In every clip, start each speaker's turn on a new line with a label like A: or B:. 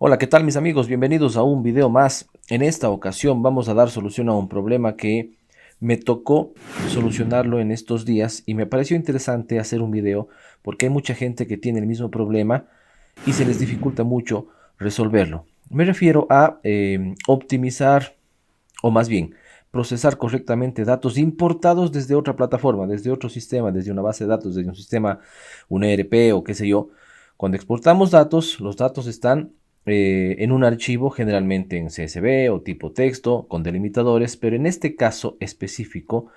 A: Hola, ¿qué tal mis amigos? Bienvenidos a un video más. En esta ocasión vamos a dar solución a un problema que me tocó solucionarlo en estos días y me pareció interesante hacer un video porque hay mucha gente que tiene el mismo problema y se les dificulta mucho resolverlo. Me refiero a optimizar o más bien procesar correctamente datos importados desde otra plataforma, desde otro sistema, desde una base de datos, desde un sistema, un ERP o qué sé yo. Cuando exportamos datos, los datos están en un archivo generalmente en CSV o tipo texto con delimitadores, pero en este caso específico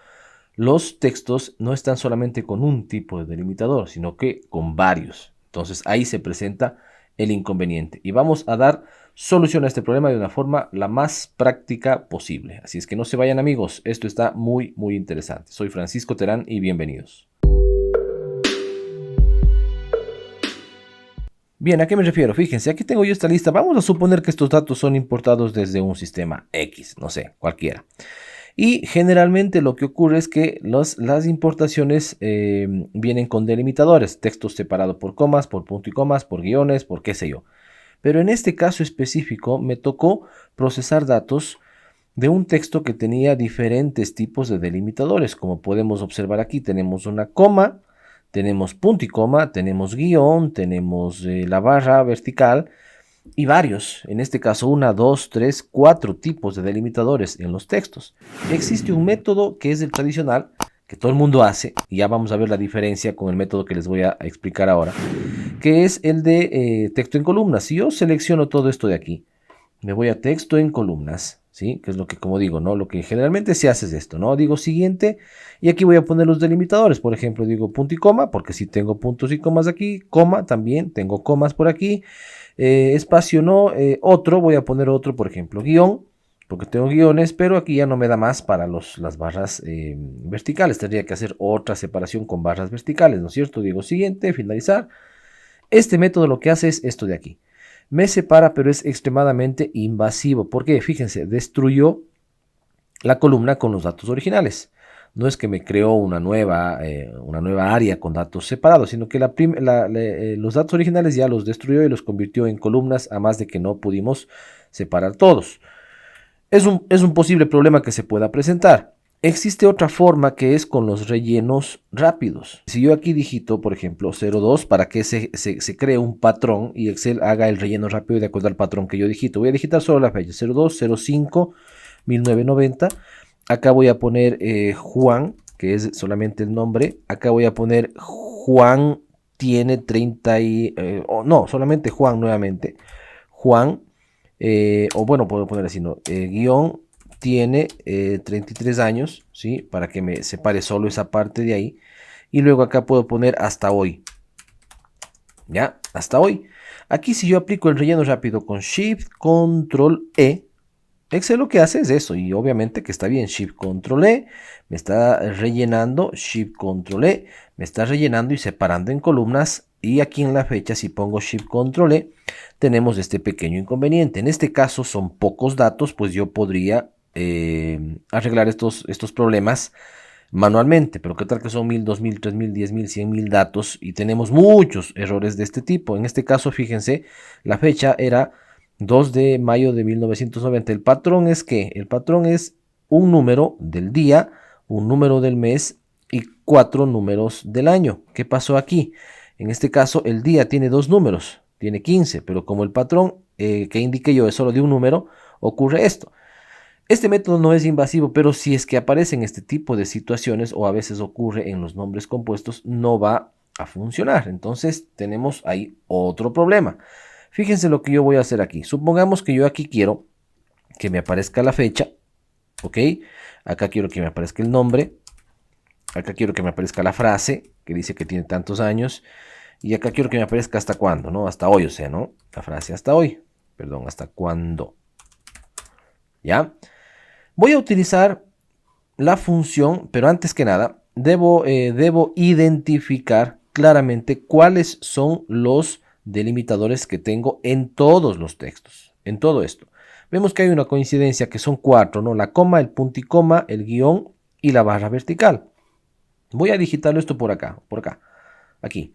A: los textos no están solamente con un tipo de delimitador, sino que con varios. Entonces ahí se presenta el inconveniente y vamos a dar solución a este problema de una forma la más práctica posible. Así es que no se vayan amigos, esto está muy interesante. Soy Francisco Terán y bienvenidos. Bien, ¿a qué me refiero? Fíjense, aquí tengo yo esta lista. Vamos a suponer que estos datos son importados desde un sistema X, no sé, cualquiera. Y generalmente lo que ocurre es que las importaciones vienen con delimitadores, textos separados por comas, por punto y comas, por guiones, por qué sé yo. Pero en este caso específico me tocó procesar datos de un texto que tenía diferentes tipos de delimitadores. Como podemos observar aquí, tenemos una coma, tenemos punto y coma, tenemos guión, tenemos la barra vertical y varios, en este caso una, dos, tres, cuatro tipos de delimitadores en los textos. Existe un método que es el tradicional, que todo el mundo hace, y ya vamos a ver la diferencia con el método que les voy a explicar ahora, que es el de texto en columnas. Si yo selecciono todo esto de aquí, me voy a texto en columnas, ¿sí? Que es lo que, como digo, ¿no? Lo que generalmente se hace es esto, ¿no? Digo siguiente, y aquí voy a poner los delimitadores. Por ejemplo, digo punto y coma, porque si tengo puntos y comas aquí, coma también, tengo comas por aquí, espacio no, otro, voy a poner otro, por ejemplo, guión, porque tengo guiones, pero aquí ya no me da más para las barras verticales. Tendría que hacer otra separación con barras verticales, ¿no es cierto? Digo siguiente, finalizar. Este método lo que hace es esto de aquí. Me separa, pero es extremadamente invasivo. ¿Por qué? Fíjense, destruyó la columna con los datos originales. No es que me creó una nueva área con datos separados, sino que los datos originales ya los destruyó y los convirtió en columnas, a más de que no pudimos separar todos. Es un posible problema que se pueda presentar. Existe otra forma que es con los rellenos rápidos. Si yo aquí digito, por ejemplo, 02 para que se cree un patrón y Excel haga el relleno rápido de acuerdo al patrón que yo digito. Voy a digitar solo la fecha, 02, 05, 1990. Acá voy a poner Juan, que es solamente el nombre. Acá voy a poner Juan tiene 30 y... no, solamente Juan nuevamente. Juan, o bueno, puedo poner así, ¿no? Guión tiene 33 años, ¿sí? Para que me separe solo esa parte de ahí. Y luego acá puedo poner hasta hoy. ¿Ya? Hasta hoy. Aquí si yo aplico el relleno rápido con Shift, Control E, Excel lo que hace es eso, y obviamente que está bien, Shift Control E, me está rellenando, Shift Control E, me está rellenando y separando en columnas, y aquí en la fecha si pongo Shift Control E, tenemos este pequeño inconveniente. En este caso son pocos datos, pues yo podría arreglar estos problemas manualmente, pero qué tal que son 1000, 2000, 3000, 10000, 100.000 datos y tenemos muchos errores de este tipo. En este caso, fíjense, la fecha era 2 de mayo de 1990. El patrón es que el patrón es un número del día, un número del mes y 4 números del año. ¿Qué pasó aquí? En este caso, el día tiene 2 números, tiene 15, pero como el patrón que indiqué yo es solo de un número, ocurre esto. Este método no es invasivo, pero si es que aparecen este tipo de situaciones o a veces ocurre en los nombres compuestos, no va a funcionar. Entonces tenemos ahí otro problema. Fíjense lo que yo voy a hacer aquí. Supongamos que yo aquí quiero que me aparezca la fecha, ¿ok? Acá quiero que me aparezca el nombre. Acá quiero que me aparezca la frase, que dice que tiene tantos años. Y acá quiero que me aparezca hasta cuándo, ¿no? Hasta hoy, o sea, ¿no? La frase hasta hoy. Perdón, hasta cuándo. ¿Ya? Voy a utilizar la función, pero antes que nada, debo identificar claramente cuáles son los delimitadores que tengo en todos los textos, en todo esto. Vemos que hay una coincidencia que son 4, ¿no? La coma, el punto y coma, el guión y la barra vertical. Voy a digitarlo esto por acá, aquí.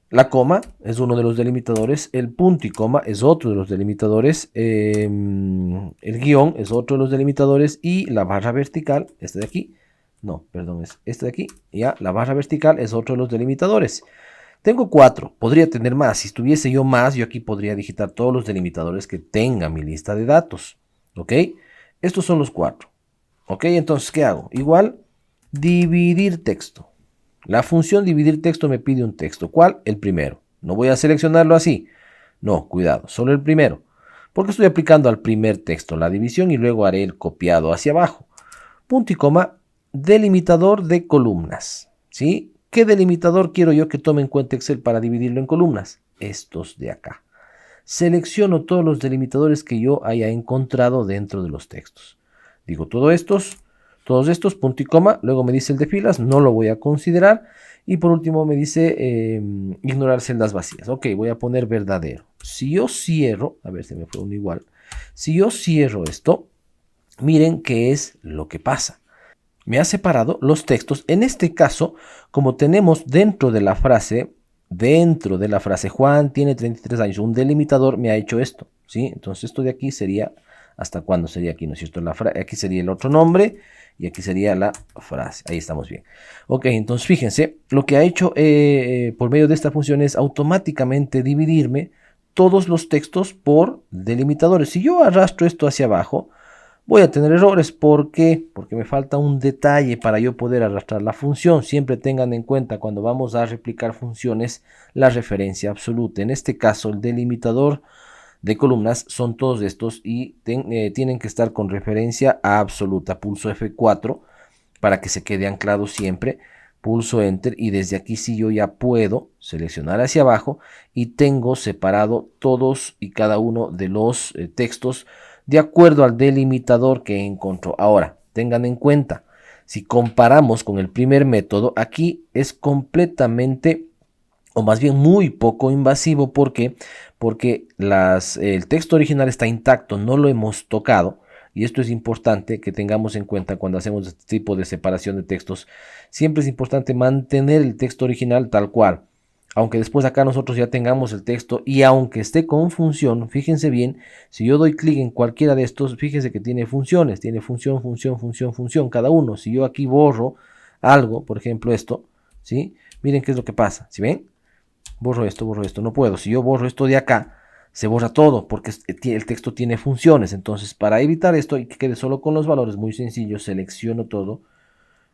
A: La coma es uno de los delimitadores, el punto y coma es otro de los delimitadores, el guión es otro de los delimitadores y la barra vertical, este de aquí, no, perdón, es este de aquí, ya, la barra vertical es otro de los delimitadores. Tengo 4, podría tener más. Si tuviese yo más, yo aquí podría digitar todos los delimitadores que tenga mi lista de datos. ¿Ok? Estos son los 4. ¿Ok? Entonces, ¿qué hago? Igual, dividir texto. La función dividir texto me pide un texto. ¿Cuál? El primero. No voy a seleccionarlo así. No, cuidado, solo el primero. Porque estoy aplicando al primer texto la división y luego haré el copiado hacia abajo. Punto y coma, delimitador de columnas. ¿Sí? ¿Qué delimitador quiero yo que tome en cuenta Excel para dividirlo en columnas? Estos de acá. Selecciono todos los delimitadores que yo haya encontrado dentro de los textos. Digo todos estos, punto y coma, luego me dice el de filas, no lo voy a considerar. Y por último me dice ignorar celdas vacías. Ok, voy a poner verdadero. Si yo cierro, a ver si me fue uno igual. Si yo cierro esto, miren qué es lo que pasa. Me ha separado los textos. En este caso, como tenemos dentro de la frase Juan tiene 33 años, un delimitador me ha hecho esto, ¿sí? Entonces esto de aquí sería, ¿hasta cuándo sería aquí? ¿No es cierto? Aquí sería el otro nombre y aquí sería la frase. Ahí estamos bien. Ok, entonces fíjense, lo que ha hecho por medio de esta función es automáticamente dividirme todos los textos por delimitadores. Si yo arrastro esto hacia abajo, voy a tener errores. ¿Por qué? Porque me falta un detalle para yo poder arrastrar la función. Siempre tengan en cuenta cuando vamos a replicar funciones la referencia absoluta. En este caso, el delimitador de columnas son todos estos y tienen que estar con referencia absoluta. Pulso F4 para que se quede anclado siempre. Pulso Enter y desde aquí sí yo ya puedo seleccionar hacia abajo y tengo separado todos y cada uno de los textos de acuerdo al delimitador que encontró. Ahora, tengan en cuenta, si comparamos con el primer método, aquí es completamente, o más bien muy poco invasivo. ¿Por qué? Porque el texto original está intacto, no lo hemos tocado. Y esto es importante que tengamos en cuenta cuando hacemos este tipo de separación de textos. Siempre es importante mantener el texto original tal cual. Aunque después acá nosotros ya tengamos el texto y aunque esté con función, fíjense bien, si yo doy clic en cualquiera de estos, fíjense que tiene funciones, tiene función, función, función, función, cada uno. Si yo aquí borro algo, por ejemplo esto, ¿sí? Miren qué es lo que pasa, ¿sí ven? Borro esto, no puedo. Si yo borro esto de acá, se borra todo porque el texto tiene funciones. Entonces, para evitar esto y que quede solo con los valores, muy sencillo, selecciono todo,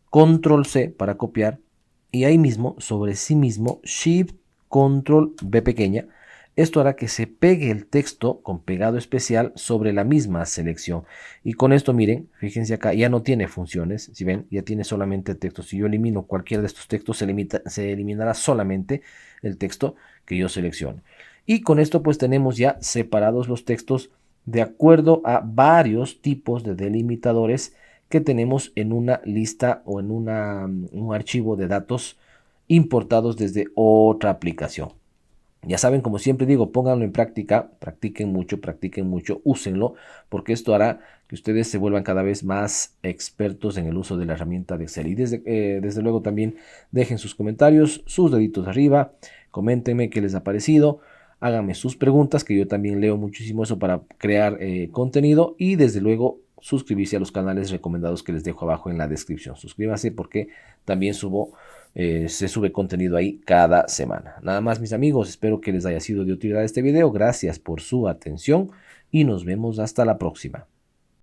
A: Control C para copiar y ahí mismo, sobre sí mismo, Shift Control B pequeña. Esto hará que se pegue el texto con pegado especial sobre la misma selección. Y con esto, miren, fíjense acá, ya no tiene funciones, si ven, ya tiene solamente el texto. Si yo elimino cualquiera de estos textos, se eliminará solamente el texto que yo seleccione. Y con esto pues tenemos ya separados los textos de acuerdo a varios tipos de delimitadores que tenemos en una lista o en un archivo de datos importados desde otra aplicación. Ya saben, como siempre digo, pónganlo en práctica, practiquen mucho, úsenlo, porque esto hará que ustedes se vuelvan cada vez más expertos en el uso de la herramienta de Excel. Y desde luego también dejen sus comentarios, sus deditos arriba, coméntenme qué les ha parecido, háganme sus preguntas, que yo también leo muchísimo eso para crear contenido, y desde luego suscribirse a los canales recomendados que les dejo abajo en la descripción. Suscríbanse porque también se sube contenido ahí cada semana. Nada más, mis amigos, espero que les haya sido de utilidad este video. Gracias por su atención y nos vemos hasta la próxima.